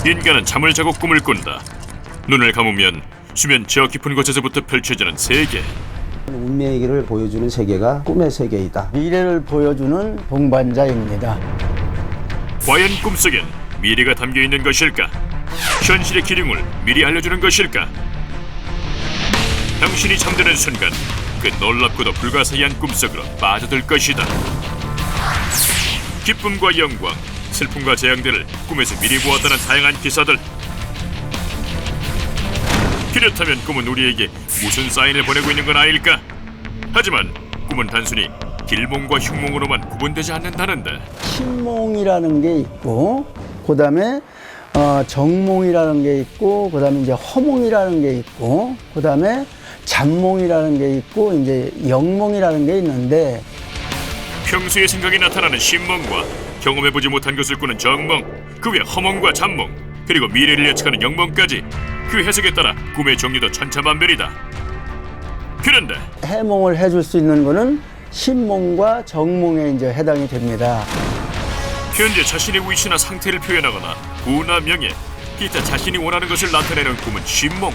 인간은 잠을 자고 꿈을 꾼다. 눈을 감으면 수면 저 깊은 곳에서부터 펼쳐지는 세계. 운명의 길을 보여주는 세계가 꿈의 세계이다. 미래를 보여주는 동반자입니다. 과연 꿈속엔 미래가 담겨있는 것일까? 현실의 기름을 미리 알려주는 것일까? 당신이 잠드는 순간 그 놀랍고도 불가사의한 꿈속으로 빠져들 것이다. 기쁨과 영광, 슬픔과 재앙들을 꿈에서 미리 보았다는 다양한 기사들. 그렇다면 꿈은 우리에게 무슨 사인을 보내고 있는 건 아닐까? 하지만 꿈은 단순히 길몽과 흉몽으로만 구분되지 않는다는데. 신몽이라는 게 있고, 그 다음에 정몽이라는 게 있고, 그 다음에 이제 허몽이라는 게 있고, 그 다음에 잠몽이라는 게 있고, 이제 영몽이라는 게 있는데, 평소의 생각이 나타나는 신몽과 경험해보지 못한 것을 꾸는 정몽, 그 외 허몽과 잠몽, 그리고 미래를 예측하는 영몽까지 그 해석에 따라 꿈의 종류도 천차만별이다. 그런데 해몽을 해줄 수 있는 거는 신몽과 정몽에 이제 해당이 됩니다. 현재 자신의 위치나 상태를 표현하거나 부나 명예, 기타 자신이 원하는 것을 나타내는 꿈은 신몽.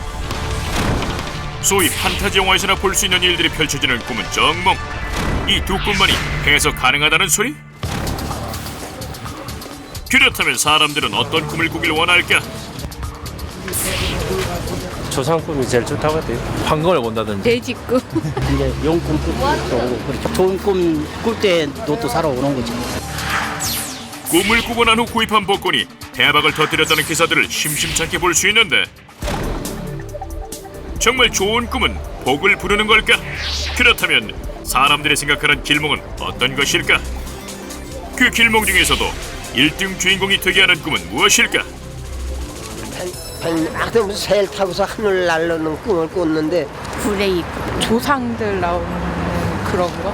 소위 판타지 영화에서나 볼 수 있는 일들이 펼쳐지는 꿈은 정몽. 이 두 꿈만이 해석 가능하다는 소리? 그렇다면 사람들은 어떤 꿈을 꾸길 원할까? 조상 꿈이 제일 좋다고 하대요. 황금을 본다든지. 돼지꿈. 이제 용꿈 꾸고 그렇게 좋은 꿈 꿀 때 로또 사러 오는 거죠. 꿈을 꾸고 난 후 구입한 복권이 대박을 터뜨렸다는 기사들을 심심찮게 볼 수 있는데, 정말 좋은 꿈은 복을 부르는 걸까? 그렇다면 사람들이 생각하는 길몽은 어떤 것일까? 그 길몽 중에서도 1등 주인공이 되게 하는 꿈은 무엇일까? 하여튼 새 타고서 하늘 날르는 꿈을 꿨는데 구레이 조상들 나오는 그런 거?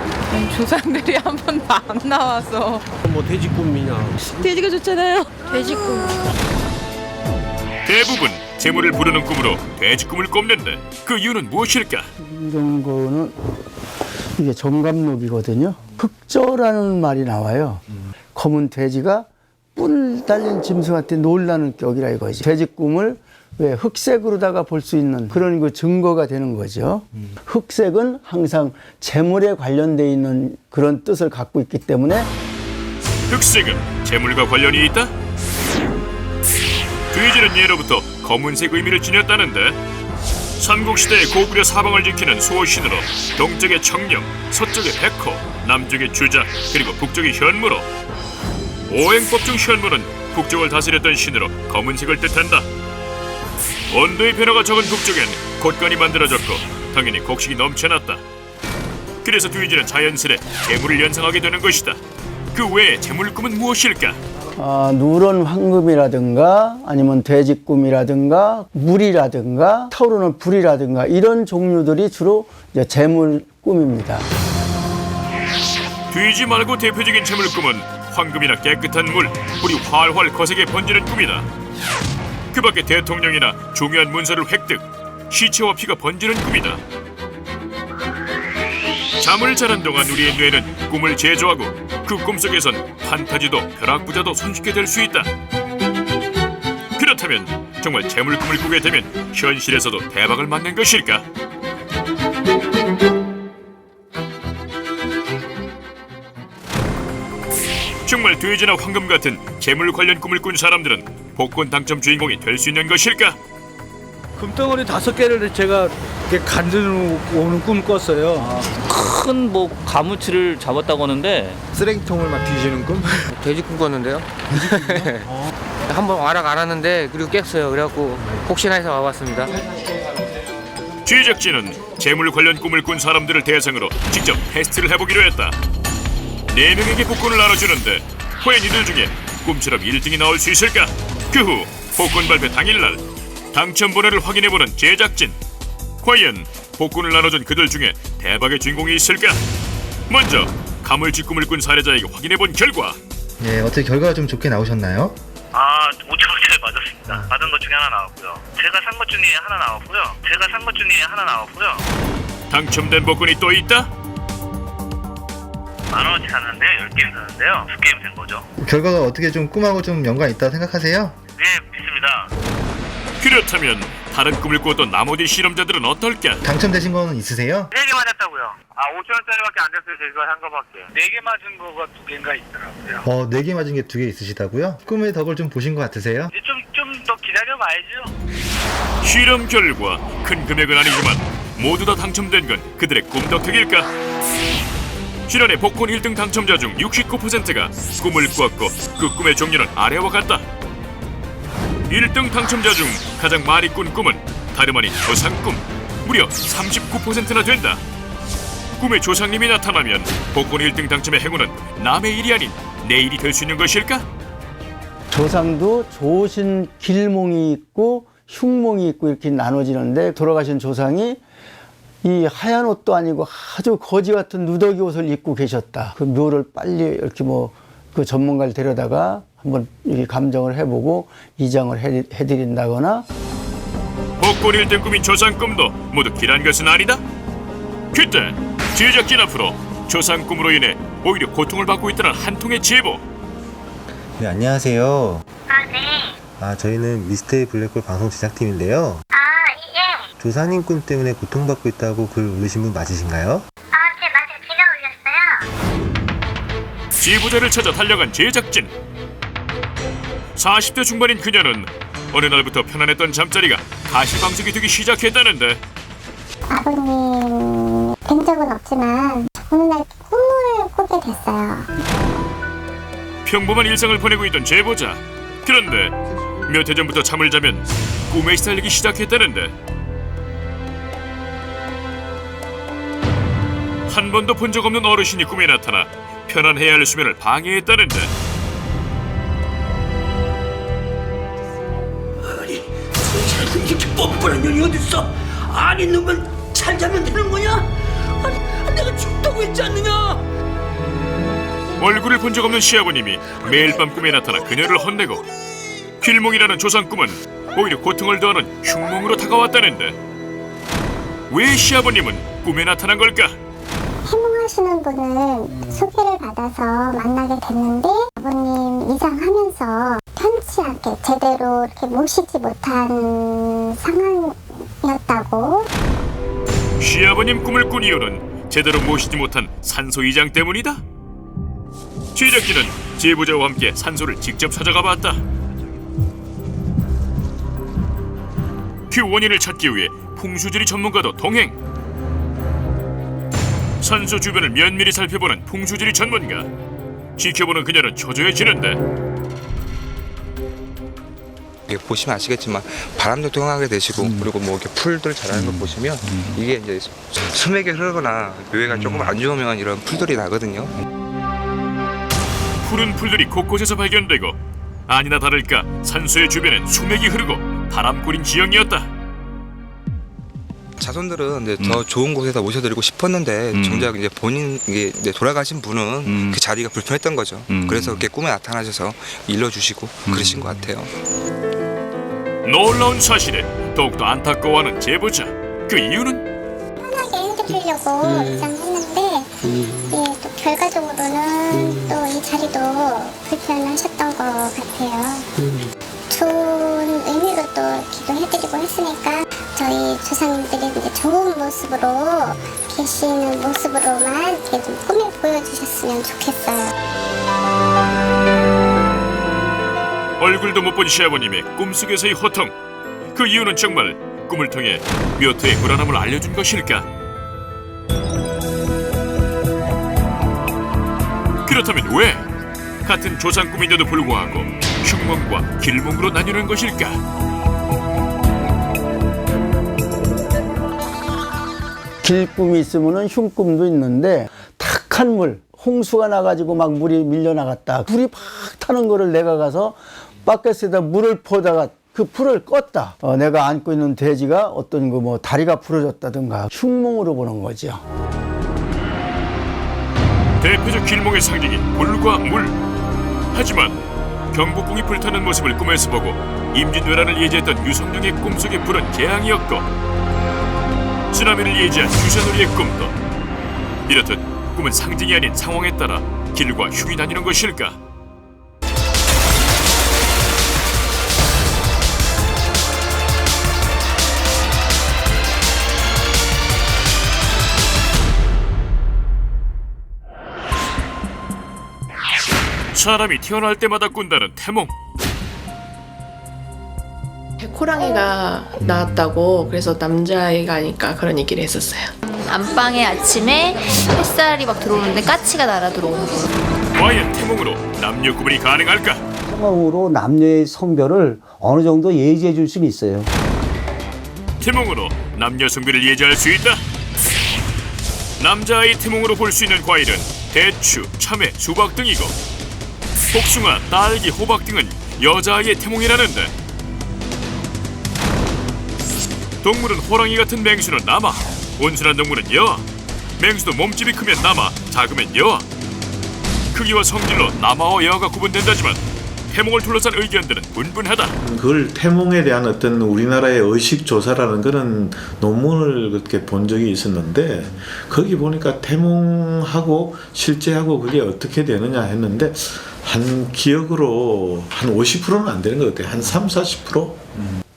조상들이 한 번도 안 나와서. 뭐 돼지 꿈이냐. 돼지가 좋잖아요. 돼지꿈. 대부분 재물을 부르는 꿈으로 돼지 꿈을 꼽는데 그 이유는 무엇일까? 이런 거는 이게 정감록이거든요. 흑저라는 말이 나와요. 검은 돼지가 뿔 달린 짐승한테 놀라는 격이라 이거지. 돼지 꿈을 왜 흑색으로다가 볼 수 있는 그런 그 증거가 되는 거죠. 흑색은 항상 재물에 관련돼 있는 그런 뜻을 갖고 있기 때문에. 흑색은 재물과 관련이 있다? 돼지는 예로부터 검은색 의미를 지녔다는데, 삼국시대의 고구려 사방을 지키는 수호신으로 동쪽의 청령, 서쪽의 백호, 남쪽의 주자, 그리고 북쪽의 현무로, 오행법 중 현무는 북쪽을 다스렸던 신으로 검은색을 뜻한다. 온도의 변화가 적은 북쪽엔 곳간이 만들어졌고 당연히 곡식이 넘쳐났다. 그래서 돼지는 자연스레 재물을 연상하게 되는 것이다. 그 외에 재물 꿈은 무엇일까? 누런 황금이라든가 아니면 돼지꿈이라든가 물이라든가 타오르는 불이라든가 이런 종류들이 주로 이제 재물 꿈입니다. 돼지 말고 대표적인 재물 꿈은 황금이나 깨끗한 물, 불이 활활 거세게 번지는 꿈이다. 그 밖에 대통령이나 중요한 문서를 획득, 시체와 피가 번지는 꿈이다. 잠을 자는 동안 우리의 뇌는 꿈을 제조하고 그 꿈속에선 판타지도 벼락부자도 손쉽게 될 수 있다. 그렇다면 정말 재물 꿈을 꾸게 되면 현실에서도 대박을 맞는 것일까? 정말 돼지나 황금 같은 재물 관련 꿈을 꾼 사람들은 복권 당첨 주인공이 될 수 있는 것일까? 금덩어리 5개를 제가 이렇게 간지러 오는 꿈을 꿨어요. 큰 뭐 가무치를 잡았다고 하는데 쓰레기통을 막 뒤지는 꿈? 돼지 꿈 꿨는데요. 한번 와라 알았는데 그리고 깼어요. 그래갖고 혹시나 해서 와봤습니다. 제작진은 재물 관련 꿈을 꾼 사람들을 대상으로 직접 테스트를 해보기로 했다. 4명에게 복권을 나눠주는데 과연 이들 중에 꿈처럼 1등이 나올 수 있을까? 그 후 복권 발표 당일날 당첨 번호를 확인해보는 제작진. 과연 복권을 나눠준 그들 중에 대박의 주인공이 있을까? 먼저 가물치 꿈을 꾼 사례자에게 확인해본 결과, 예, 어떻게 결과가 좀 좋게 나오셨나요? 5천원짜리 맞았습니다. 받은 것 중에 하나 나왔고요. 제가 산 것 중에 하나 나왔고요. 당첨된 복권이 또 있다? 10,000원어치 샀는데요. 10게임 샀는데요. 2게임 된 거죠. 결과가 어떻게 좀 꿈하고 좀 연관 있다고 생각하세요? 네, 믿습니다. 그렇다면 다른 꿈을 꾸었던 나머지 실험자들은 어떨까? 당첨되신 거는 있으세요? 4개 맞았다고요. 5,000원짜리밖에 안 됐어요. 제가 산 거밖에. 4개 맞은 거가 2개인가 있더라고요. 4개 맞은 게 2개 있으시다고요? 꿈의 덕을 좀 보신 것 같으세요? 이제 좀 더 기다려봐야죠. 실험 결과 큰 금액은 아니지만 모두 다 당첨된 건 그들의 꿈덕택일까? 지난해 복권 1등 당첨자 중 69%가 꿈을 꾸었고 그 꿈의 종류는 아래와 같다. 1등 당첨자 중 가장 많이 꾼 꿈은 다름 아닌 조상꿈, 무려 39%나 된다. 꿈에 조상님이 나타나면 복권 1등 당첨의 행운은 남의 일이 아닌 내 일이 될 수 있는 것일까? 조상도 조신 길몽이 있고 흉몽이 있고 이렇게 나눠지는데 돌아가신 조상이 이 하얀 옷도 아니고 아주 거지 같은 누더기 옷을 입고 계셨다. 그 묘를 빨리 이렇게 뭐 그 전문가를 데려다가 한번 이렇게 감정을 해보고 이장을 해드린다거나. 복권 1등 꿈인 조상 꿈도 모두 길한 것은 아니다. 그때 제작진 앞으로 조상 꿈으로 인해 오히려 고통을 받고 있다는 한 통의 제보. 네, 안녕하세요. 네. 저희는 미스테리 블랙홀 방송 제작팀인데요. 예. 조상님 꿈 때문에 고통받고 있다고 글 올리신 분 맞으신가요? 네, 맞아요. 제가 올렸어요. 제보자를 찾아 달려간 제작진. 40대 중반인 그녀는 어느 날부터 편안했던 잠자리가 가시방석이 되기 시작했다는데 아버님 뵌 적은 없지만 어느 날 꿈을 꾸게 됐어요. 평범한 일상을 보내고 있던 제보자. 그런데 몇 해 전부터 잠을 자면 꿈에 시달리기 시작했다는데 한 번도 본 적 없는 어르신이 꿈에 나타나 편안해야 할 수면을 방해했다는데 아니, 잘 이렇게 뻔뻔한 년이 어딨어? 아니, 놈은 잘 자면 되는 거냐? 아니, 내가 죽다고 했지 않느냐? 얼굴을 본 적 없는 시아버님이 매일 밤 꿈에 나타나 그녀를 혼내고 길몽이라는 조상 꿈은 오히려 고통을 더하는 흉몽으로 다가왔다는데 왜 시아버님은 꿈에 나타난 걸까? 해몽하시는 분을 소개를 받아서 만나게 됐는데 아버님 이상하면서 편치 않게 제대로 이렇게 모시지 못한 상황이었다고. 시아버님 꿈을 꾼 이유는 제대로 모시지 못한 산소 이장 때문이다? 제작진은 제보자와 함께 산소를 직접 찾아가 봤다. 그 원인을 찾기 위해 풍수지리 전문가도 동행. 산소 주변을 면밀히 살펴보는 풍수지리 전문가. 지켜보는 그녀는 초조해지는데 보시면 아시겠지만 바람도 통하게 되시고 그리고 뭐 이렇게 풀들 자라는 거 보시면 이게 이제 수맥이 흐르거나 묘해가 조금 안 좋으면 이런 풀들이 나거든요. 푸른 풀들이 곳곳에서 발견되고 아니나 다를까 산소의 주변엔 수맥이 흐르고 바람골인 지형이었다. 자손들은 이제 더 좋은 곳에다 모셔드리고 싶었는데 정작 이제 본인 이제 돌아가신 분은 그 자리가 불편했던 거죠. 그래서 이렇게 꿈에 나타나셔서 일러주시고 그러신 것 같아요. 놀라운 사실에 더욱더 안타까워하는 제보자. 그 이유는 편하게 해드리려고 입장했는데 또 결과적으로는 또 이 자리도 불편하셨던 것 같아요. 좋은 의미로 또 기도해드리고 했으니까 저희 조상님들이 이제 좋은 모습으로 계시는 모습으로만 이렇게 좀 꿈을 보여주셨으면 좋겠어요. 얼굴도 못 본 시아버님의 꿈속에서의 호통. 그 이유는 정말 꿈을 통해 묘토의 불안함을 알려준 것일까? 그렇다면 왜 같은 조상 꿈인데도 불구하고 흉몽과 길몽으로 나뉘는 것일까? 길꿈이 있으면 흉꿈도 있는데 탁한 물, 홍수가 나가지고 막 물이 밀려나갔다. 불이 팍 타는 거를 내가 가서 바켓에다 물을 퍼다가 그 불을 껐다. 내가 안고 있는 돼지가 어떤 거 뭐 다리가 부러졌다든가 흉몽으로 보는 거죠. 대표적 길몽의 상징인 불과 물. 하지만 경복궁이 불타는 모습을 꿈에서 보고 임진왜란을 예지했던 유성룡의 꿈속의 불은 재앙이었고 쓰나미를 예지한 유세놀이의 꿈도 이렇듯 꿈은 상징이 아닌 상황에 따라 길과 흉이 나뉘는 것일까? 사람이 태어날 때마다 꾼다는 태몽. 호랑이가 나왔다고 그래서 남자아이가 아닐까 그런 얘기를 했었어요. 안방에 아침에 햇살이 막 들어오는데 까치가 날아 들어오는 거예요. 과연 태몽으로 남녀 구분이 가능할까? 태몽으로 남녀의 성별을 어느 정도 예지해 줄 수는 있어요. 태몽으로 남녀 성별을 예지할 수 있다. 남자아이 태몽으로 볼 수 있는 과일은 대추, 참외, 수박 등이고 복숭아, 딸기, 호박 등은 여자아이의 태몽이라는데 동물은 호랑이 같은 맹수는 남아, 온순한 동물은 여아, 맹수도 몸집이 크면 남아, 작으면 여아. 크기와 성질로 남아와 여아가 구분된다지만 태몽을 둘러싼 의견들은 분분하다. 그걸 태몽에 대한 어떤 우리나라의 의식 조사라는 그런 논문을 그렇게 본 적이 있었는데 거기 보니까 태몽하고 실제하고 그게 어떻게 되느냐 했는데 한 기억으로 한 50%는 안 되는 것 같아요. 한 30-40%?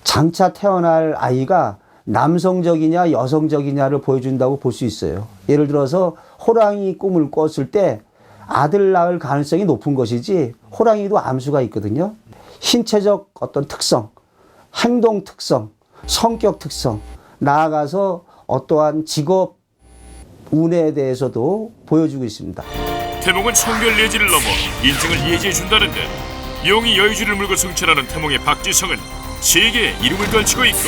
장차 태어날 아이가 남성적이냐 여성적이냐를 보여준다고 볼 수 있어요. 예를 들어서 호랑이 꿈을 꿨을 때 아들 낳을 가능성이 높은 것이지 호랑이도 암수가 있거든요. 신체적 어떤 특성, 행동 특성, 성격 특성, 나아가서 어떠한 직업 운에 대해서도 보여주고 있습니다. 태몽은 성별 예지를 넘어 인생을 예지해준다는데 용이 여의주를 물고 승천하는 태몽의 박지성은 세계에 이름을 걸치고 있고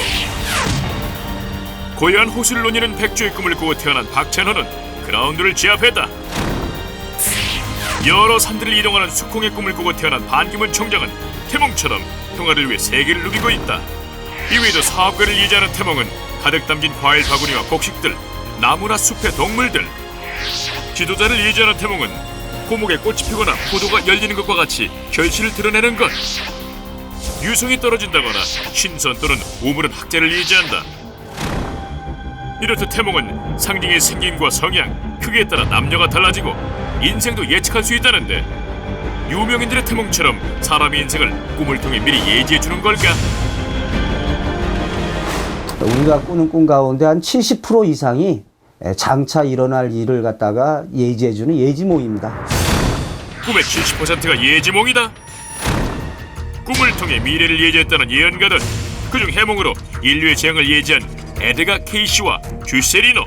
고요한 호수를 논이는 백조의 꿈을 꾸고 태어난 박찬호는 그라운드를 제압했다. 여러 산들을 이동하는 수콩의 꿈을 꾸고 태어난 반기문 총장은 태몽처럼 평화를 위해 세계를 누비고 있다. 이외에도 사업가를 예지하는 태몽은 가득 담긴 과일 바구니와 곡식들, 나무나 숲의 동물들. 지도자를 예지하는 태몽은 고목에 꽃이 피거나 포도가 열리는 것과 같이 결실을 드러내는 것. 유성이 떨어진다거나 신선 또는 우물은 학자를 예지한다. 이렇듯 태몽은 상징의 생김과 성향, 크기에 따라 남녀가 달라지고 인생도 예측할 수 있다는데 유명인들의 태몽처럼 사람의 인생을 꿈을 통해 미리 예지해주는 걸까? 우리가 꾸는 꿈 가운데 한 70% 이상이 장차 일어날 일을 갖다가 예지해주는 예지몽입니다. 꿈의 70%가 예지몽이다? 꿈을 통해 미래를 예지했다는 예언가들, 그중 해몽으로 인류의 재앙을 예지한 에드가 케이시와 주세리노.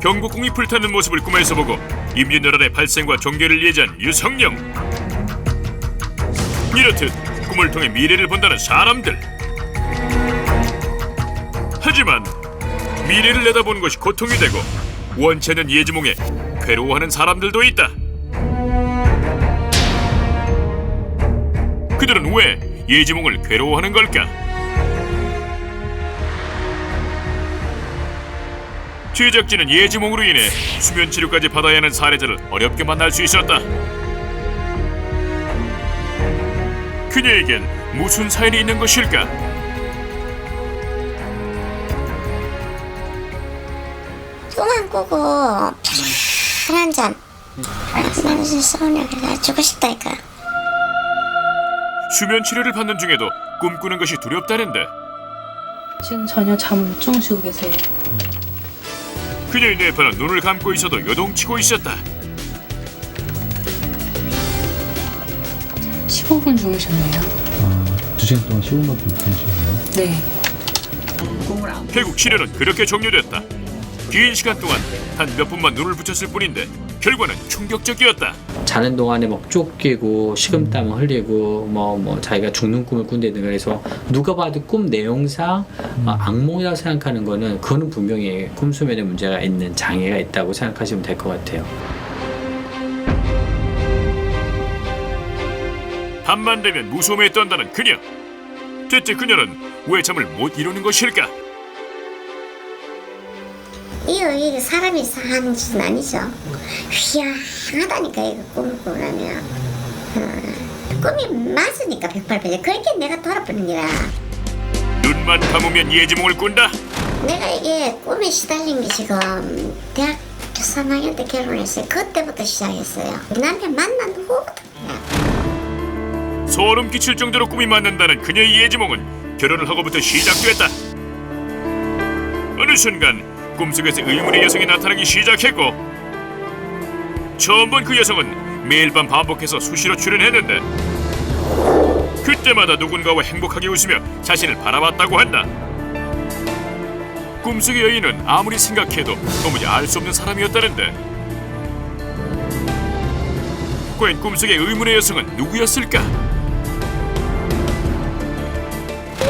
경복궁이 불타는 모습을 꿈에서 보고 임진왜란의 발생과 종결을 예지한 유성룡. 이렇듯 꿈을 통해 미래를 본다는 사람들. 하지만 미래를 내다보는 것이 고통이 되고 원치 않는 예지몽에 괴로워하는 사람들도 있다. 그들은 왜 예지몽을 괴로워하는 걸까? 제작진은 예지몽으로 인해 수면 치료까지 받아야 하는 사례자를 어렵게 만날 수 있었다. 그녀에겐 무슨 사연이 있는 것일까? 꿈만 꾸고 편한 잠 나는 서운해 그래서 죽고 싶다니까. 수면 치료를 받는 중에도 꿈꾸는 것이 두렵다는데 지금 전혀 잠을 못 주무시고 계세요. 그녀의 뇌파는 눈을 감고 있어도 요동치고 있었다. 15분 주무셨네요. 2시간 동안 15분밖에 못 주무셨나요? 네. 결국 치료는 그렇게 종료됐다. 긴 시간 동안 단 몇 분만 눈을 붙였을 뿐인데 결과는 충격적이었다. 자는 동안에 막 쫓기고 식은땀을 흘리고 뭐 자기가 죽는 꿈을 꾼다든가 해서 누가 봐도 꿈 내용상 악몽이라고 생각하는 거는 그거는 분명히 꿈수면에 문제가 있는 장애가 있다고 생각하시면 될 것 같아요. 밤만 되면 무서움에 떤다는 그녀. 대체 그녀는 왜 잠을 못 이루는 것일까? 이게 사람이 하는 짓은 아니죠. 희한하다니까 이거 꿈을 꾸려면 꿈이 맞으니까 108%. 그렇게 내가 돌아보는 거라. 눈만 감으면 예지몽을 꾼다? 내가 이게 꿈에 시달린 게 지금 대학교 3학년 때 결혼했어요. 그때부터 시작했어요. 남편 만난 후부터. 소름 끼칠 정도로 꿈이 맞는다는 그녀의 예지몽은 결혼을 하고부터 시작됐다. 어느 순간 꿈속에서 의문의 여성이 나타나기 시작했고 처음 본 그 여성은 매일 밤 반복해서 수시로 출연했는데 그때마다 누군가와 행복하게 웃으며 자신을 바라봤다고 한다. 꿈속의 여인은 아무리 생각해도 도무지 알 수 없는 사람이었다는데 과연 꿈속의 의문의 여성은 누구였을까?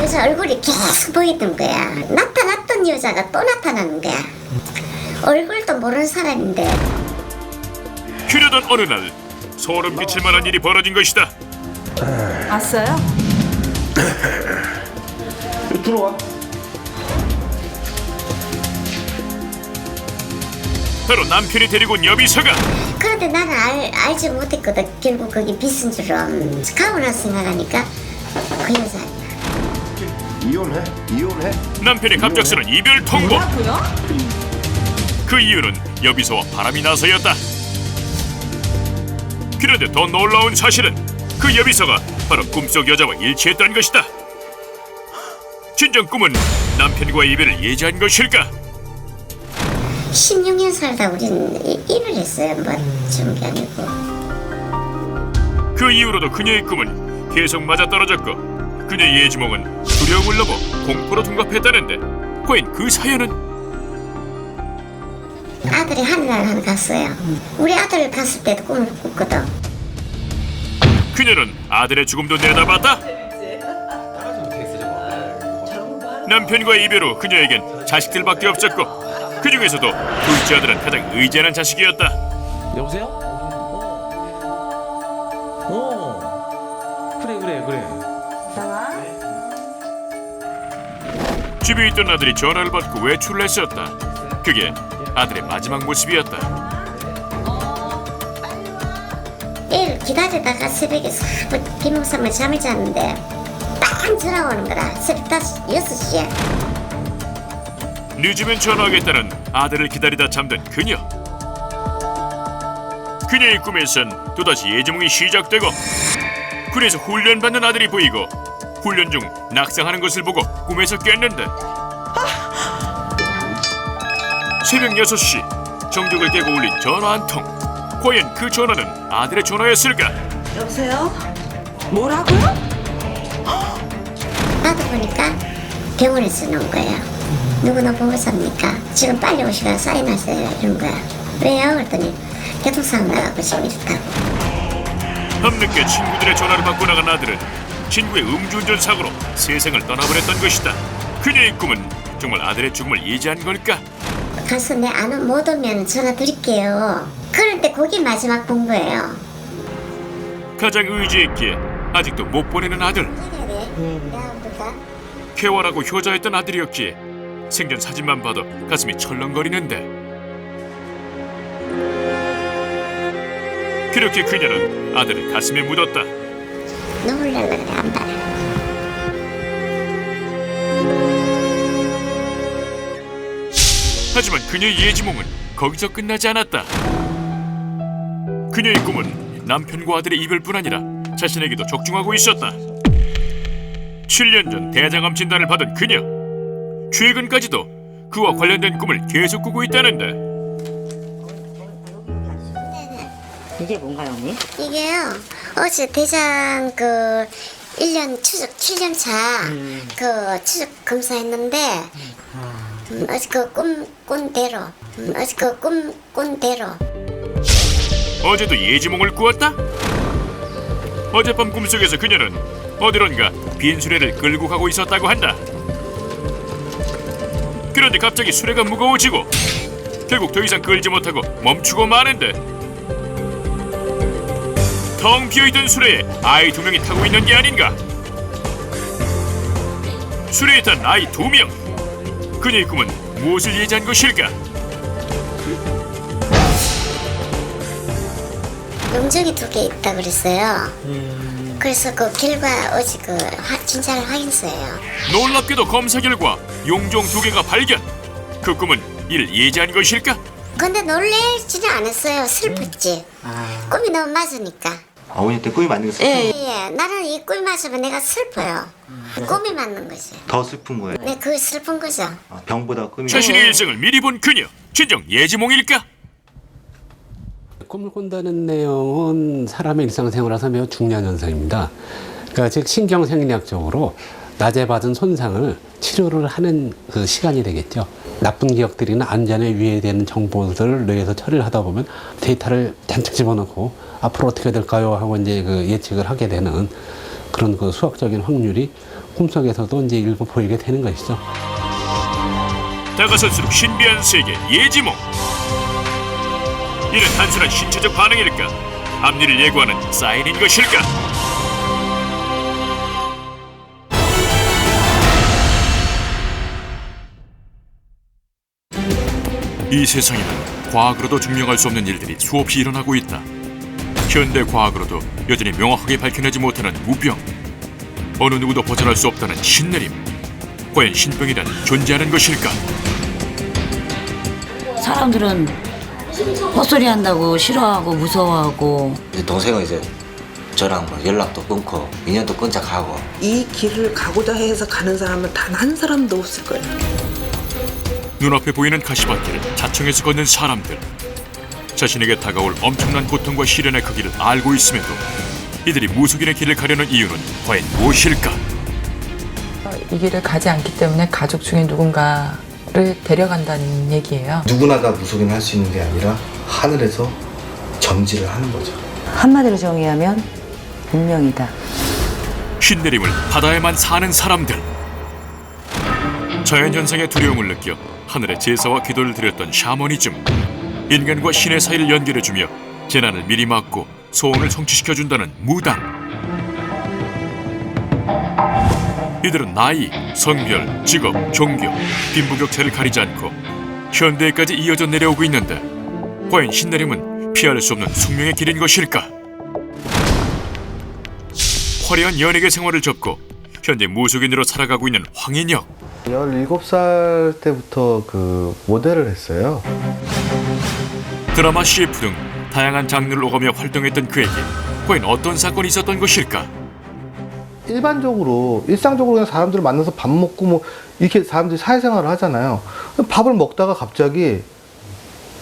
여자 얼굴이 계속 보이던 거야. 나타났던 여자가 또 나타나는 거야. 얼굴도 모르는 사람인데. 그러던 어느 날 소름 끼칠 만한 일이 벌어진 것이다. 왔어요? 들어와. 바로 남편이 데리고 온 여비서가 그런데 나는 알지 못했거든. 결국 거기 빚은 줄은 가고 나서 생각하니까 그 여자. 이혼해? 남편의 갑작스런 이별 통보. 그 이유는 여비서와 바람이 나서였다. 그런데 더 놀라운 사실은 그 여비서가 바로 꿈속 여자와 일치했다는 것이다. 진정 꿈은 남편과의 이별을 예지한 것일까? 16년 살다 우린 일을 했어요. 뭐 준 게 아니고. 그 이후로도 그녀의 꿈은 계속 맞아떨어졌고 그녀의 예지몽은 두려움을 넘어 공포로 둔갑했다는데 과연 그 사연은? 아들이 하늘나라 하나 갔어요. 우리 아들 갔을 때도 꿈을 꿨거든. 그녀는 아들의 죽음도 내다봤다. 남편과의 이별 후 그녀에겐 자식들밖에 없었고 그 중에서도 둘째 아들은 가장 의지하는 자식이었다. 여보세요? 그래. 집에 있던 아들이 전화를 받고 외출을 했었다. 그게 아들의 마지막 모습이었다. 애를 기다리다가 새벽에 비몽사몽 잠을 잤는데 빵 전화 오는 거라. 새벽 6시에. 늦으면 전화하겠다는 아들을 기다리다 잠든 그녀. 그녀의 꿈에선 또다시 예지몽이 시작되고 군에서 훈련받는 아들이 보이고 훈련 중 낙상하는 것을 보고 꿈에서 깼는데 새벽 6시 정적을 깨고 울린 전화 한 통. 과연 그 전화는 아들의 전화였을까? 여보세요? 뭐라고요? 나도 보니까 병원에서 나온 거예요. 누구나 보고 삽니까? 지금 빨리 오시라 사인하세요. 이런 거야. 왜요? 그랬더니 교통사고 나가고 지금 이렇다고. 밤늦게 친구들의 전화를 받고 나간 아들은 친구의 음주운전 사고로 세상을 떠나버렸던 것이다. 그녀의 꿈은 정말 아들의 죽음을 예지한 걸까? 가서 내 안 못 오면 전화 드릴게요. 그런데 그게 마지막 본 거예요. 가장 의지했기에 아직도 못 보내는 아들. 쾌활하고 효자였던 아들이었기에 생전 사진만 봐도 가슴이 철렁거리는데 그렇게 그녀는 아들을 가슴에 묻었다. 눈물 날라 그래 안 봐요. 하지만 그녀의 예지몽은 거기서 끝나지 않았다. 그녀의 꿈은 남편과 아들의 이별뿐 아니라 자신에게도 적중하고 있었다. 7년 전 대장암 진단을 받은 그녀. 최근까지도 그와 관련된 꿈을 계속 꾸고 있다는데 이게 뭔가요, 언니? 이게요. 어제 대장 그 1년 추적 7년 차 그 추적 검사했는데 어제 그 꿈꾼대로 어제 그 꿈꾼대로 어제도 예지몽을 꾸었다? 어젯밤 꿈속에서 그녀는 어디론가 빈 수레를 끌고 가고 있었다고 한다. 그런데 갑자기 수레가 무거워지고 결국 더 이상 끌지 못하고 멈추고 마는데 텅 비어있던 수레에 아이 2명이 타고 있는 게 아닌가? 수레에 탄 아이 2명. 그녀의 꿈은 무엇을 예지한 것일까? 용적이 2개 있다 그랬어요. 그래서 그 결과 어제 그 진찰 확인서예요. 놀랍게도 검사 결과 용종 2개가 발견. 그 꿈은 이를 예지한 것일까? 근데 놀래지는 않았어요. 슬펐지. 꿈이 너무 맞으니까. 어머니한테 꿈이 맞는 게 슬픈 예, 나는 이 꿈이 맞으면 내가 슬퍼요. 꿈이 맞는 거지. 더 슬픈 거예요. 네, 그게 슬픈 거죠. 병보다 꿈이 자신의 일생을 미리 본 그녀. 진정 예지몽일까? 꿈을 꾼다는 내용은 사람의 일상생활에서 매우 중요한 현상입니다. 그러니까 즉 신경생리학적으로 낮에 받은 손상을 치료를 하는 그 시간이 되겠죠. 나쁜 기억들이나 안전에 위해되는 정보들을 뇌에서 처리를 하다 보면 데이터를 잔뜩 집어넣고 앞으로 어떻게 될까요 하고 이제 그 예측을 하게 되는 그런 그 수학적인 확률이 꿈속에서도 이제 일부 보이게 되는 것이죠. 다가설수록 신비한 세계 예지몽. 이는 단순한 신체적 반응일까? 앞니를 예고하는 사인인 것일까? 이 세상에는 과학으로도 증명할 수 없는 일들이 수없이 일어나고 있다. 현대 과학으로도 여전히 명확하게 밝혀내지 못하는 무병. 어느 누구도 벗어날 수 없다는 신내림. 과연 신병이란 존재하는 것일까? 사람들은 헛소리 한다고 싫어하고 무서워하고. 동생은 이제 저랑 뭐 연락도 끊고 인연도 끊짝하고. 이 길을 가고자 해서 가는 사람은 단 한 사람도 없을 거예요. 눈앞에 보이는 가시밭길을 자청해서 걷는 사람들. 자신에게 다가올 엄청난 고통과 시련의 크기를 알고 있음에도 이들이 무속인의 길을 가려는 이유는 과연 무엇일까? 이 길을 가지 않기 때문에 가족 중에 누군가를 데려간다는 얘기예요. 누구나 다 무속인 할 수 있는 게 아니라 하늘에서 점지를 하는 거죠. 한마디로 정의하면 운명이다. 신내림을 바다에만 사는 사람들. 자연현상의 두려움을 느껴 하늘에 제사와 기도를 드렸던 샤머니즘. 인간과 신의 사이를 연결해주며 재난을 미리 막고 소원을 성취시켜준다는 무당. 이들은 나이, 성별, 직업, 종교, 빈부격차를 가리지 않고 현대에까지 이어져 내려오고 있는데 과연 신내림은 피할 수 없는 숙명의 길인 것일까? 화려한 연예계 생활을 접고 현재 무속인으로 살아가고 있는 황인혁. 17살 때부터 그 모델을 했어요. 드라마, CF 등 다양한 장르를 오가며 활동했던 그에게 과연 어떤 사건이 있었던 것일까? 일반적으로 일상적으로 그냥 사람들을 만나서 밥 먹고 뭐 이렇게 사람들이 사회생활을 하잖아요. 밥을 먹다가 갑자기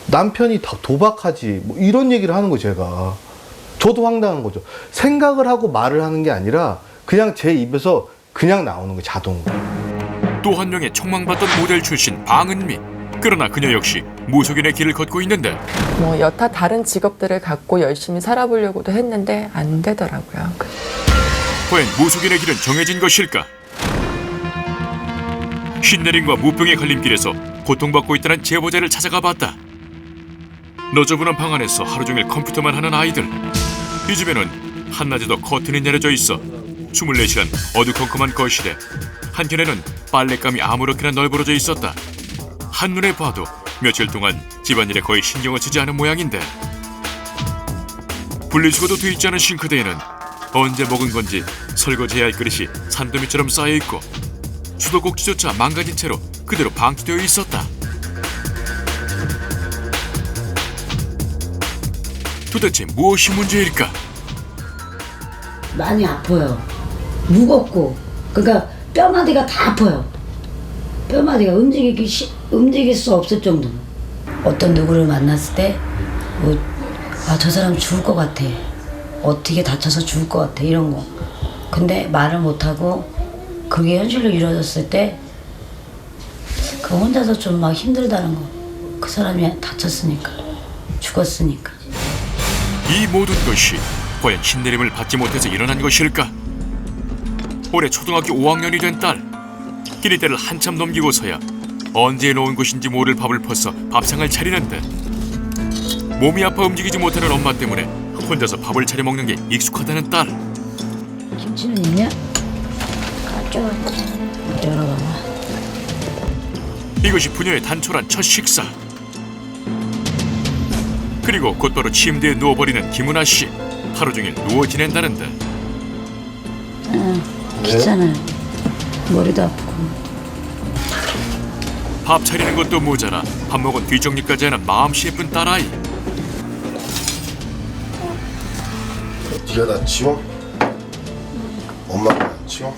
남편이 도박하지 뭐 이런 얘기를 하는 거예요. 제가 저도 황당한 거죠. 생각을 하고 말을 하는 게 아니라 그냥 제 입에서 그냥 나오는 거예요. 자동으로. 또 한 명의 촉망받던 모델 출신 방은미. 그러나 그녀 역시 무속인의 길을 걷고 있는데 뭐 여타 다른 직업들을 갖고 열심히 살아보려고도 했는데 안 되더라고요. 과연 무속인의 길은 정해진 것일까? 신내림과 무병의 갈림길에서 고통받고 있다는 제보자를 찾아가 봤다. 너저분한 방 안에서 하루 종일 컴퓨터만 하는 아이들. 이 집에는 한낮에도 커튼이 내려져 있어 24시간 어두컴컴한 거실에 한켠에는 빨랫감이 아무렇게나 널브러져 있었다. 한눈에 봐도 며칠 동안 집안일에 거의 신경을 쓰지 않은 모양인데 분리수거도 돼 있지 않은 싱크대에는 언제 먹은 건지 설거지해야 할 그릇이 산더미처럼 쌓여있고 수도꼭지조차 망가진 채로 그대로 방치되어 있었다. 도대체 무엇이 문제일까? 많이 아파요. 무겁고 그러니까 뼈마디가 다 아파요. 뼈마디가 움직일 수 없을 정도로. 어떤 누구를 만났을 때 저 사람 죽을 것 같아. 어떻게 다쳐서 죽을 것 같아 이런 거. 근데 말을 못하고 그게 현실로 이루어졌을 때 그 혼자서 좀 막 힘들다는 거. 그 사람이 다쳤으니까 죽었으니까. 이 모든 것이 과연 신내림을 받지 못해서 일어난 것일까? 올해 초등학교 5학년이 된 딸. 끼니때를 한참 넘기고서야 언제 놓은 것인지 모를 밥을 퍼서 밥상을 차리는데 몸이 아파 움직이지 못하는 엄마 때문에 혼자서 밥을 차려 먹는 게 익숙하다는 딸. 김치는 있냐? 가져. 열어봐봐. 이것이 부녀의 단촐한 첫 식사. 그리고 곧바로 침대에 누워버리는 김은아 씨. 하루 종일 누워 지낸다는데. 귀찮아요. 머리도 아프고. 밥 차리는 것도 모자라 밥 먹은 뒷정리까지 하는 마음씨 예쁜 딸아이. 네가 나 치워? 엄마가 안 치워?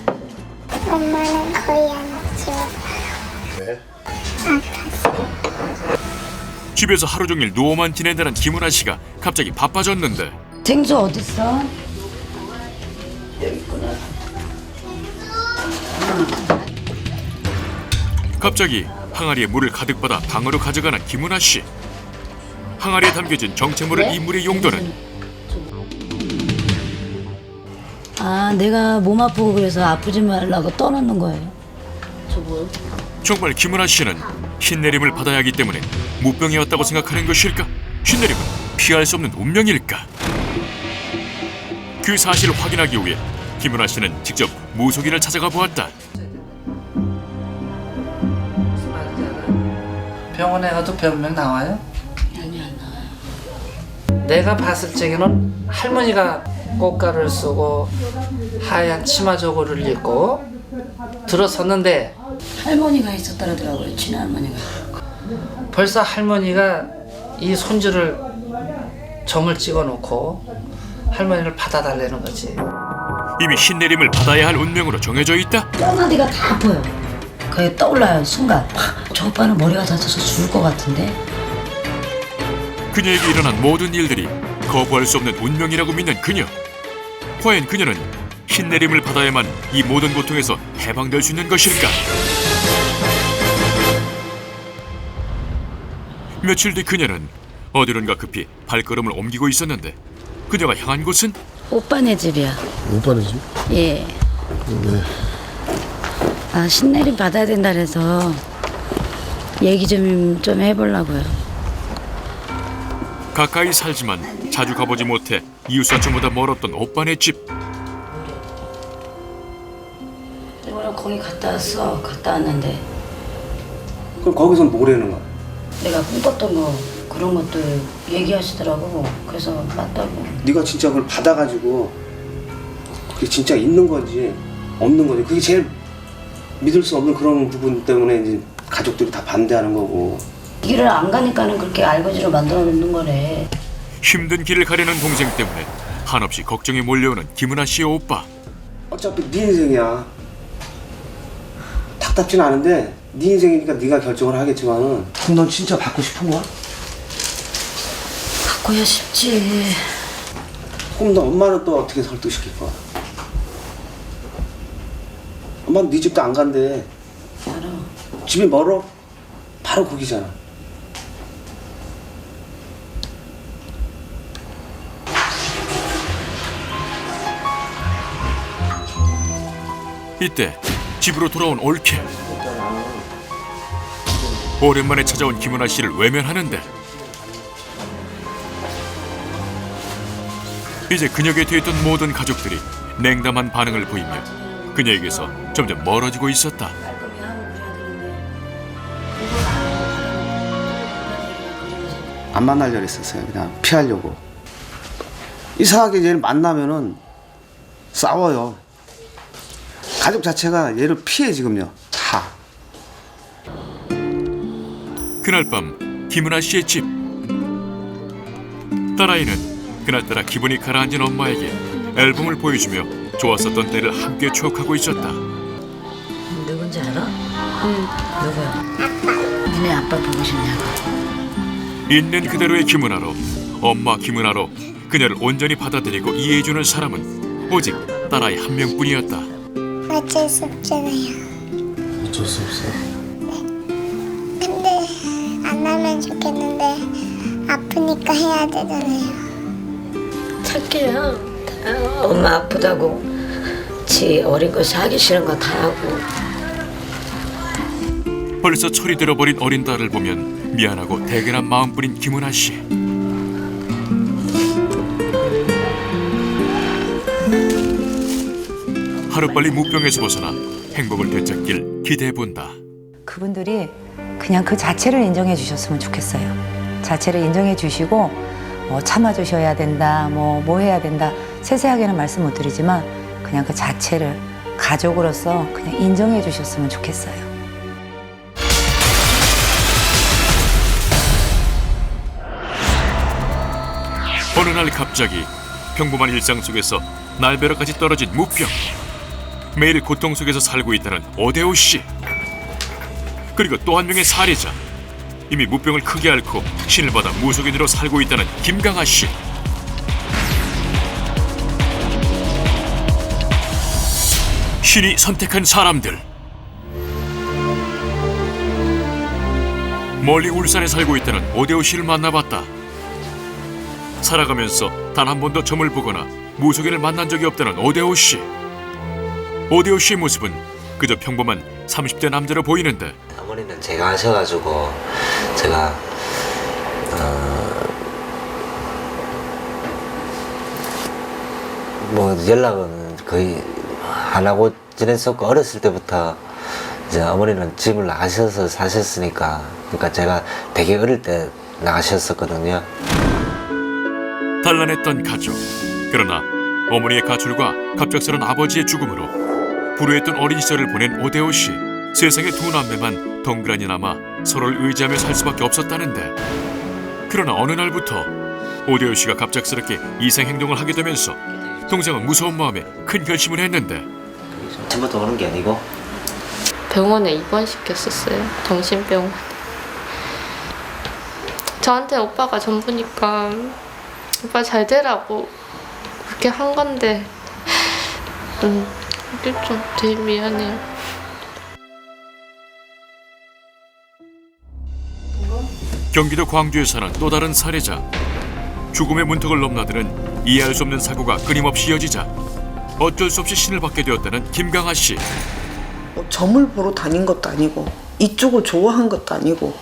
엄마는 거의 안 치워. 왜? 아파서. 집에서 하루 종일 누워만 지낸다는 김은아 씨가 갑자기 바빠졌는데 생수 어딨어? 갑자기 항아리에 물을 가득 받아 방으로 가져가는 김은아 씨. 항아리에 담겨진 정체모를 이 물의 용도는 아, 내가 몸 아프고 그래서 아프지 말라고 떠놓는 거예요. 저 뭐요? 정말 김은아 씨는 흰내림을 받아야 하기 때문에 무병이었다고 생각하는 것일까? 흰내림은 피할 수 없는 운명일까? 그 사실을 확인하기 위해 김은아 씨는 직접 무속인을 찾아가 보았다. 병원에 가도 변명 나와요? 아니, 안 나와요. 내가 봤을 적에는 할머니가 꽃가루를 쓰고 하얀 치마 저고리를 입고 들어섰는데 할머니가 있었더라고요, 친할머니가. 벌써 할머니가 이 손주를 점을 찍어놓고 할머니를 받아달라는 거지. 이미 흰내림을 받아야 할 운명으로 정해져 있다? 뼈마디가 다 아파요. 그게 떠올라요, 순간. 저 오빠는 머리가 다쳐서 죽을 것 같은데. 그녀에게 일어난 모든 일들이 거부할 수 없는 운명이라고 믿는 그녀. 과연 그녀는 흰내림을 받아야만 이 모든 고통에서 해방될 수 있는 것일까? 며칠 뒤 그녀는 어디론가 급히 발걸음을 옮기고 있었는데 그녀가 향한 곳은 오빠네 집이야. 오빠네 집? 예. 왜? 아, 신내림 받아야 된다 그래서 얘기 좀 해보려고요. 가까이 살지만 자주 가보지 못해 이웃사촌보다 멀었던 오빠네 집. 오늘 거기 갔다 왔어. 갔다 왔는데 그럼 거기서 뭐라는 거야? 내가 꿈꿨던 거 그런 것도 얘기하시더라고. 그래서 맞다고. 네가 진짜 그걸 받아가지고 그게 진짜 있는 건지 없는 건지 그게 제일 믿을 수 없는 그런 부분 때문에 이제 가족들이 다 반대하는 거고. 길을 안 가니까는 그렇게 알거지로 만들어 놓는 거래. 힘든 길을 가려는 동생 때문에 한없이 걱정에 몰려오는 김은아 씨의 오빠. 어차피 네 인생이야. 답답진 않은데 네 인생이니까 네가 결정을 하겠지만은 그럼 넌 진짜 받고 싶은 거야? 갖고야 싶지. 그럼 너 엄마는 또 어떻게 설득시킬 거야? 엄마는 네 집도 안 간대. 알아. 집이 멀어? 바로 거기잖아. 이때 집으로 돌아온 올케. 오랜만에 찾아온 김은아 씨를 외면하는데 이제 그녀 곁에 있던 모든 가족들이 냉담한 반응을 보이며 그녀에게서 점점 멀어지고 있었다. 안 만나려고 했었어요. 그냥 피하려고. 이상하게 얘를 만나면은 싸워요. 가족 자체가 얘를 피해 지금요. 다. 그날 밤 김은아 씨의 집. 딸아이는 그날따라 기분이 가라앉은 엄마에게 앨범을 보여주며 좋았었던 때를 함께 추억하고 있었다. 누군지 알아? 응. 누구야? 니네 아빠 보고 싶냐고. 있는 그대로의 김은아로, 엄마 김은아로 그녀를 온전히 받아들이고 이해해주는 사람은 오직 딸아이 한 명뿐이었다. 어쩔 수 없잖아요. 어쩔 수 없어. 근데 안 하면 좋겠는데 아프니까 해야 되잖아요. 착해요. 엄마 아프다고 지 어린 것이 하기 싫은 거 다 하고. 벌써 철이 들어버린 어린 딸을 보면 미안하고 대견한 마음뿐인 김은아 씨. 하루빨리 무병에서 벗어나 행복을 되찾길 기대해본다. 그분들이 그냥 그 자체를 인정해 주셨으면 좋겠어요. 자체를 인정해 주시고 참아주셔야 된다, 뭐 해야 된다, 세세하게는 말씀 못 드리지만 그냥 그 자체를 가족으로서 그냥 인정해 주셨으면 좋겠어요. 어느 날 갑자기 평범한 일상 속에서 날벼락까지 떨어진 무병. 매일 고통 속에서 살고 있다는 오대호 씨. 그리고 또 한 명의 살해자. 이미 무병을 크게 앓고 신을 받아 무속인으로 살고 있다는 김강하 씨. 신이 선택한 사람들. 멀리 울산에 살고 있다는 오대호 씨를 만나봤다. 살아가면서 단 한 번도 점을 보거나 무속인을 만난 적이 없다는 오대호 씨. 오대호 씨의 모습은 그저 평범한 30대 남자로 보이는데 어머니는 제가 하셔가지고 제가 뭐 연락은 거의 안 하고 지냈었고 어렸을 때부터 이제 어머니는 집을 나가셔서 사셨으니까 그러니까 제가 되게 어릴 때 나가셨었거든요. 단란했던 가족. 그러나 어머니의 가출과 갑작스런 아버지의 죽음으로 불우했던 어린 시절을 보낸 오대호 씨. 세상에 두 남매만 덩그러니 남아 서로를 의지하며 살 수밖에 없었다는데 그러나 어느 날부터 오대호 씨가 갑작스럽게 이상 행동을 하게 되면서 동생은 무서운 마음에 큰 결심을 했는데 처음부터 오는 게 아니고 병원에 입원시켰었어요. 정신병원. 저한테 오빠가 전부니까 오빠 잘 되라고 그렇게 한 건데 이게 좀 되게 미안해요. 경기도 광주에 사는 또 다른 살해자. 죽음의 문턱을 넘나드는 이해할 수 없는 사고가 끊임없이 이어지자 어쩔 수 없이 신을 받게 되었다는 김강하 씨. 뭐 점을 보러 다닌 것도 아니고 이쪽을 좋아한 것도 아니고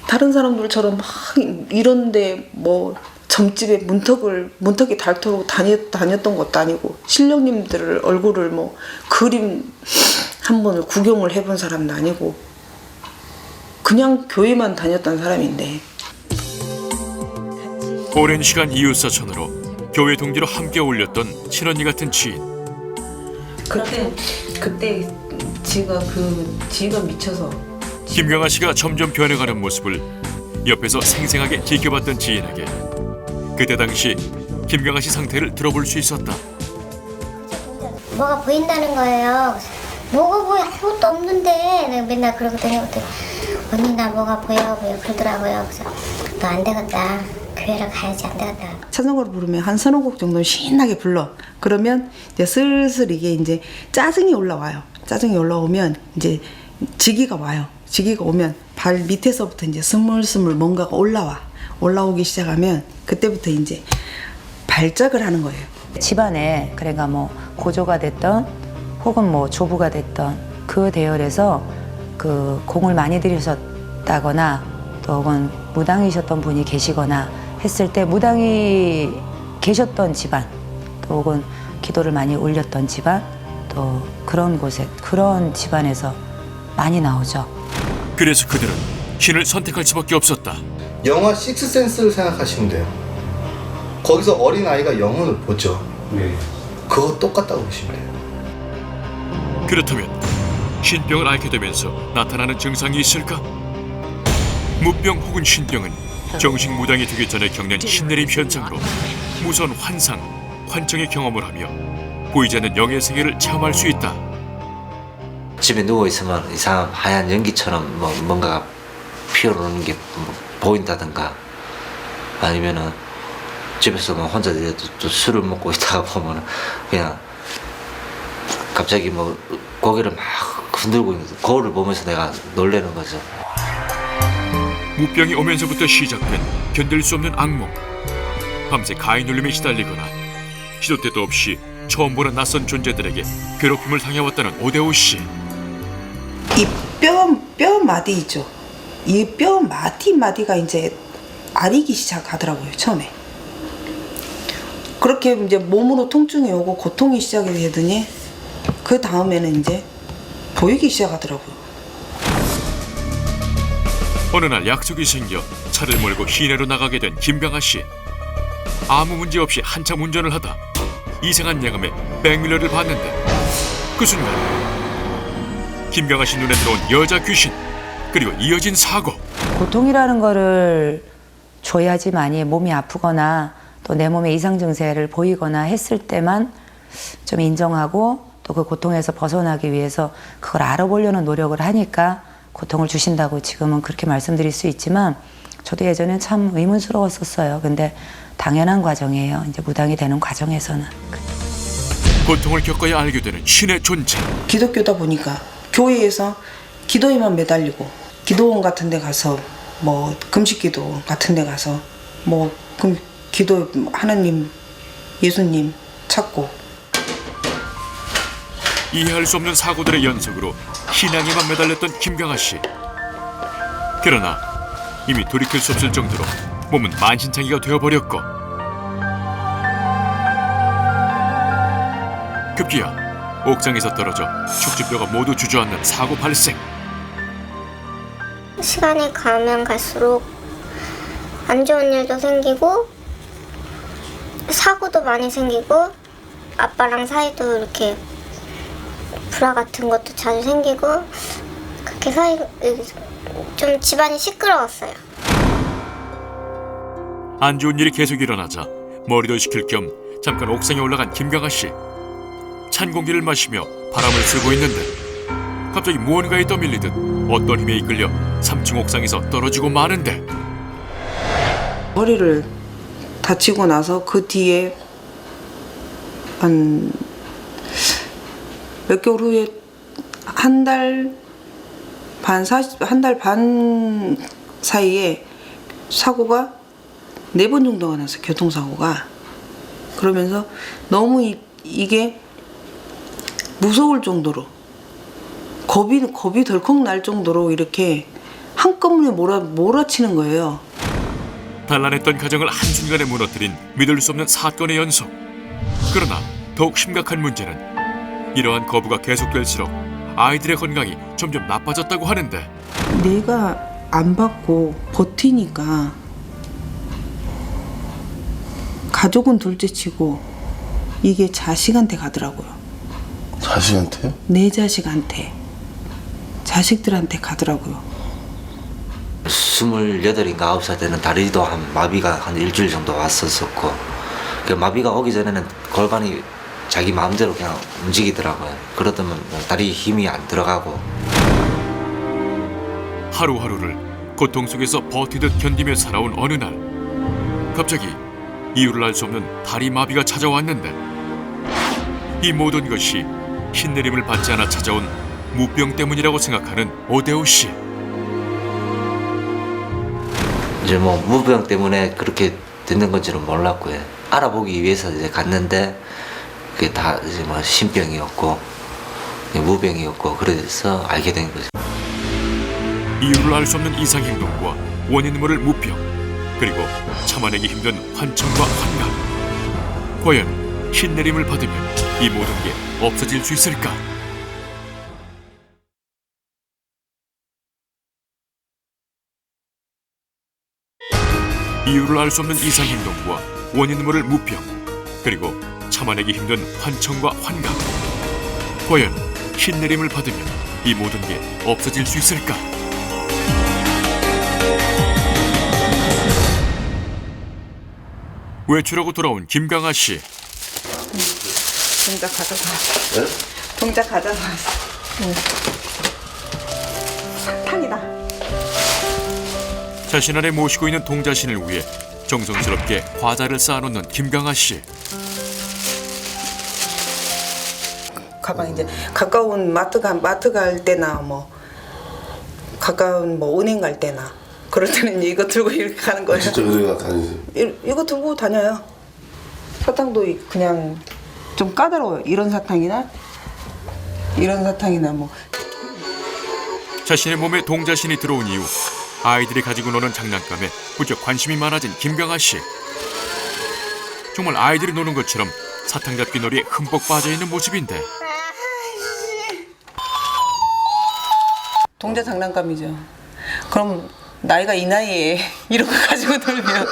다른 사람들처럼 막 이런데 뭐 점집에 문턱이 닳도록 다녔던 것도 아니고 신령님들 얼굴을 뭐 그림 한 번을 구경을 해본 사람도 아니고 그냥 교회만 다녔던 사람인데 오랜 시간 이웃사촌으로 교회 동지로 함께 어울렸던 친언니 같은 지인. 그때 지가 미쳐서 김강하 씨가 점점 변해가는 모습을 옆에서 생생하게 지켜봤던 지인에게 그때 당시 김강하 씨 상태를 들어볼 수 있었다. 뭐가 보인다는 거예요. 뭐가 보여? 아무것도 없는데 내가 맨날 그러거든요. 언니 나 뭐가 보여 그러더라고요. 그래서 너 안 되겠다. 교회를 가야지 안 되겠다. 찬송가를 부르면 한 서너 곡 정도는 신나게 불러. 그러면 이제 슬슬 이게 이제 짜증이 올라와요. 짜증이 올라오면 이제 지기가 와요. 지기가 오면 발 밑에서부터 이제 스물스물 뭔가가 올라오기 시작하면 그때부터 이제 발작을 하는 거예요. 집안에 그러니까 뭐 고조가 됐던 혹은 뭐 조부가 됐던 그 대열에서 그 공을 많이 들이셨다거나 또 혹은 무당이셨던 분이 계시거나 했을 때 무당이 계셨던 집안 또 혹은 기도를 많이 올렸던 집안 또 그런 곳에 그런 집안에서 많이 나오죠. 그래서 그들은 신을 선택할 수밖에 없었다. 영화 식스센스를 생각하시면 돼요. 거기서 어린아이가 영혼을 보죠. 그거 똑같다고 보시면 돼요. 그렇다면 신병을 앓게 되면서 나타나는 증상이 있을까? 무병 혹은 신병은 정식 무당이 되기 전에 겪는 신내림 현상으로 무서운 환상, 환청의 경험을 하며 보이지 않는 영의 세계를 체험할 수 있다. 집에 누워있으면 이상한 하얀 연기처럼 뭐 뭔가가 피어오르는 게 보인다든가 아니면은 집에서 뭐 혼자 또 술을 먹고 있다가 보면은 그냥 갑자기 뭐 고개를 막 흔들고 있는 거울을 보면서 내가 놀라는 거죠. 무병이 오면서부터 시작된 견딜 수 없는 악몽. 밤새 가위 눌림에 시달리거나 시도 때도 없이 처음 보는 낯선 존재들에게 괴롭힘을 당해왔다는 오대호 씨. 이 뼈 마디 있죠. 이 뼈 마디가 이제 아리기 시작하더라고요, 처음에. 그렇게 이제 몸으로 통증이 오고 고통이 시작이 되더니 그 다음에는 이제 보이기 시작하더라고요. 어느 날 약속이 생겨 차를 몰고 시내로 나가게 된 김강하 씨. 아무 문제 없이 한참 운전을 하다 이상한 예감에 백밀러를 봤는데 그 순간 김강하 씨 눈에 들어온 여자 귀신 그리고 이어진 사고. 고통이라는 거를 줘야지만이 몸이 아프거나 또 내 몸에 이상 증세를 보이거나 했을 때만 좀 인정하고 또 그 고통에서 벗어나기 위해서 그걸 알아보려는 노력을 하니까 고통을 주신다고 지금은 그렇게 말씀드릴 수 있지만 저도 예전엔 참 의문스러웠었어요. 근데 당연한 과정이에요. 이제 무당이 되는 과정에서는. 고통을 겪어야 알게 되는 신의 존재. 기독교다 보니까 교회에서 기도에만 매달리고 기도원 같은 데 가서 뭐 금식기도 같은 데 가서 뭐 기도 하나님 예수님 찾고 이해할 수 없는 사고들의 연속으로 신앙에만 매달렸던 김강아 씨. 그러나 이미 돌이킬 수 없을 정도로 몸은 만신창이가 되어버렸고 급기야 옥상에서 떨어져 척추뼈가 모두 주저앉는 사고 발생. 시간이 가면 갈수록 안 좋은 일도 생기고 사고도 많이 생기고 아빠랑 사이도 이렇게 불화 같은 것도 자주 생기고 그렇게 좀 집안이 시끄러웠어요. 안 좋은 일이 계속 일어나자 머리도 식힐 겸 잠깐 옥상에 올라간 김강아 씨. 찬 공기를 마시며 바람을 쐬고 있는데 갑자기 무언가에 떠밀리듯 어떤 힘에 이끌려 3층 옥상에서 떨어지고 마는데 머리를 다치고 나서 그 뒤에 한 몇 개월 후에 한 달 반 사이에 사고가 4번 정도가 났어요. 교통사고가. 그러면서 너무 이게 무서울 정도로 겁이 덜컥 날 정도로 이렇게 한꺼번에 몰아치는 거예요. 단란했던 가정을 한순간에 무너뜨린 믿을 수 없는 사건의 연속. 그러나 더욱 심각한 문제는 이러한 거부가 계속될수록 아이들의 건강이 점점 나빠졌다고 하는데 내가 안 받고 버티니까 가족은 둘째치고 이게 자식한테 가더라고요. 자식한테요? 내 자식한테, 자식들한테 가더라고요. 28인가 9살 때는 다리도 마비가 한 일주일 정도 왔었었고 그 마비가 오기 전에는 골반이 자기 마음대로 그냥 움직이더라고요. 그러더면 다리 힘이 안 들어가고 하루하루를 고통 속에서 버티듯 견디며 살아온 어느 날 갑자기 이유를 알 수 없는 다리 마비가 찾아왔는데 이 모든 것이 신내림을 받지 않아 찾아온 무병 때문이라고 생각하는 오대호 씨. 이제 뭐 무병 때문에 그렇게 됐는 건지는 몰랐고요. 알아보기 위해서 이제 갔는데 그게 다 이제 뭐 신병이었고 무병이었고 그래서 알게 된 거죠. 이유를 알 수 없는 이상 행동과 원인 모를 무병 그리고 참아내기 힘든 환청과 환각. 과연 신내림을 받으면 이 모든 게 없어질 수 있을까? 이유를 알 수 없는 이상 행동과 원인 모를 무병 그리고 참아내기 힘든 환청과 환각. 과연 신내림을 받으면 이 모든 게 없어질 수 있을까? 외출하고 돌아온 김강아 씨. 동작 가져서 왔어. 동작 가져서 왔어. 사탕이다. 자신 안에 모시고 있는 동자신을 위해 정성스럽게 과자를 쌓아놓는 김강아 씨. 가방 이제 가까운 마트 갈 때나 뭐 가까운 뭐 은행 갈 때나 그럴 때는 이거 들고 이렇게 가는 거예요. 진짜 은행 다니세요? 이거 들고 다녀요. 사탕도 그냥 좀 까다로워요. 이런 사탕이나 뭐. 자신의 몸에 동자신이 들어온 이후 아이들이 가지고 노는 장난감에 부쩍 관심이 많아진 김강아 씨. 정말 아이들이 노는 것처럼 사탕 잡기 놀이에 흠뻑 빠져있는 모습인데 동자 장난감이죠. 그럼 나이가 이 나이에 이런 거 가지고 놀면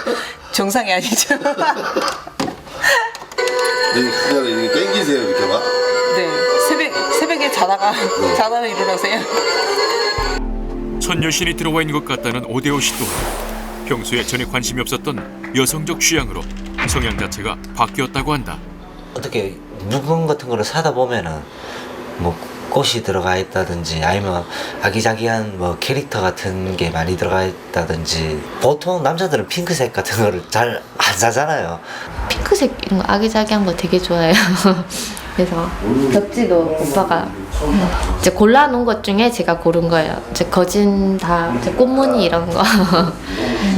정상이 아니죠. 그냥 이렇게 땡기세요 이렇게 막? 네, 새벽에 자다가 일어나세요. 천녀신이 들어와 있는 것 같다는 오대호 씨 또한 평소에 전혀 관심이 없었던 여성적 취향으로 성향 자체가 바뀌었다고 한다. 어떻게 물건 같은 거를 사다 보면은 뭐 꽃이 들어가 있다든지 아니면 아기자기한 뭐 캐릭터 같은 게 많이 들어가 있다든지 보통 남자들은 핑크색 같은 거를 잘 안 사잖아요. 핑크색 이런 거 아기자기한 거 되게 좋아해요. 그래서 벽지도 오빠가 이제 골라놓은 것 중에 제가 고른 거예요. 이제 거진 다 이제 꽃무늬 이런 거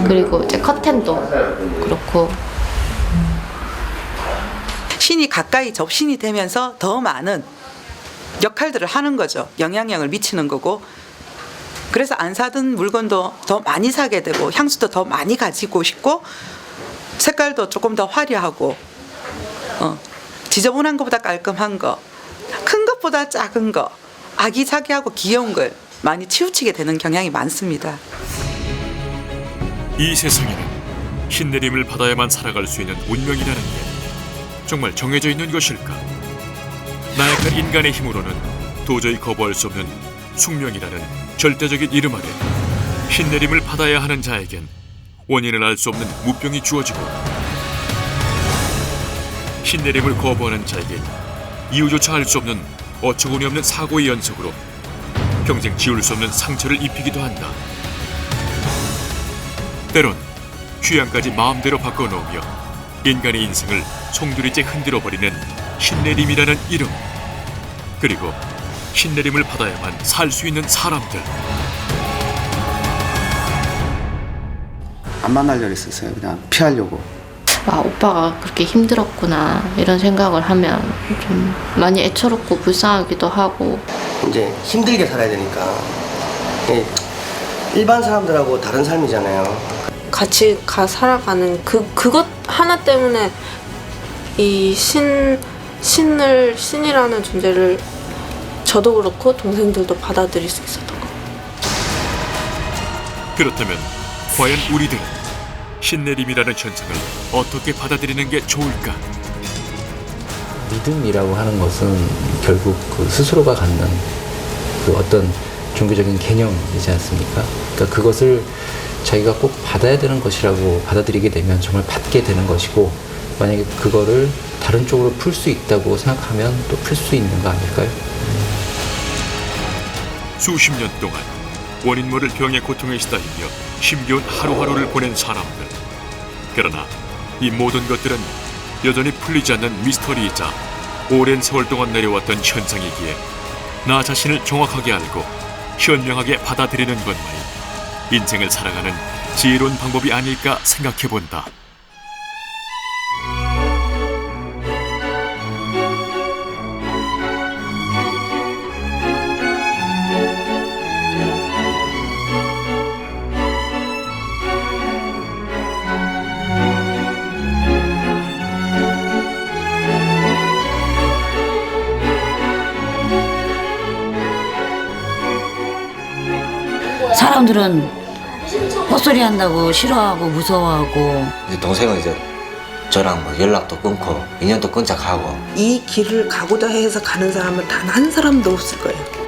그리고 이제 커튼도 그렇고. 신이 가까이 접신이 되면서 더 많은 역할들을 하는 거죠. 영향력을 미치는 거고. 그래서 안 사던 물건도 더 많이 사게 되고 향수도 더 많이 가지고 싶고 색깔도 조금 더 화려하고 지저분한 것보다 깔끔한 거, 큰 것보다 작은 거, 아기자기하고 귀여운 걸 많이 치우치게 되는 경향이 많습니다. 이 세상에는 신내림을 받아야만 살아갈 수 있는 운명이라는 게 정말 정해져 있는 것일까? 나약한 인간의 힘으로는 도저히 거부할 수 없는 숙명이라는 절대적인 이름 아래 신내림을 받아야 하는 자에겐 원인을 알 수 없는 무병이 주어지고 신내림을 거부하는 자에겐 이유조차 알 수 없는 어처구니 없는 사고의 연속으로 평생 지울 수 없는 상처를 입히기도 한다. 때론 취향까지 마음대로 바꿔놓으며 인간의 인생을 송두리째 흔들어버리는 신내림이라는 이름, 그리고 신내림을 받아야만 살 수 있는 사람들. 안 만나려고 했었어요. 그냥 피하려고. 아, 오빠가 그렇게 힘들었구나 이런 생각을 하면 좀 많이 애처롭고 불쌍하기도 하고. 이제 힘들게 살아야 되니까 일반 사람들하고 다른 삶이잖아요. 같이 살아가는 그것 하나 때문에 이 신이라는 존재를 저도 그렇고 동생들도 받아들일 수 있었던 것 같아요. 그렇다면 과연 우리들은 신내림이라는 현상을 어떻게 받아들이는 게 좋을까? 믿음이라고 하는 것은 결국 그 스스로가 갖는 그 어떤 종교적인 개념이지 않습니까? 그러니까 그것을 자기가 꼭 받아야 되는 것이라고 받아들이게 되면 정말 받게 되는 것이고, 만약에 그거를 다른 쪽으로 풀 수 있다고 생각하면 또 풀 수 있는 거 아닐까요? 수십 년 동안 원인 모를 병의 고통에 시달리며 힘겨운 하루하루를 보낸 사람들. 그러나 이 모든 것들은 여전히 풀리지 않는 미스터리이자 오랜 세월 동안 내려왔던 현상이기에 나 자신을 정확하게 알고 현명하게 받아들이는 것만이 인생을 살아가는 지혜로운 방법이 아닐까 생각해본다. 사람들은 헛소리 한다고 싫어하고 무서워하고. 동생은 이제 저랑 뭐 연락도 끊고 인연도 끊자하고 이 길을 가고자 해서 가는 사람은 단 한 사람도 없을 거예요.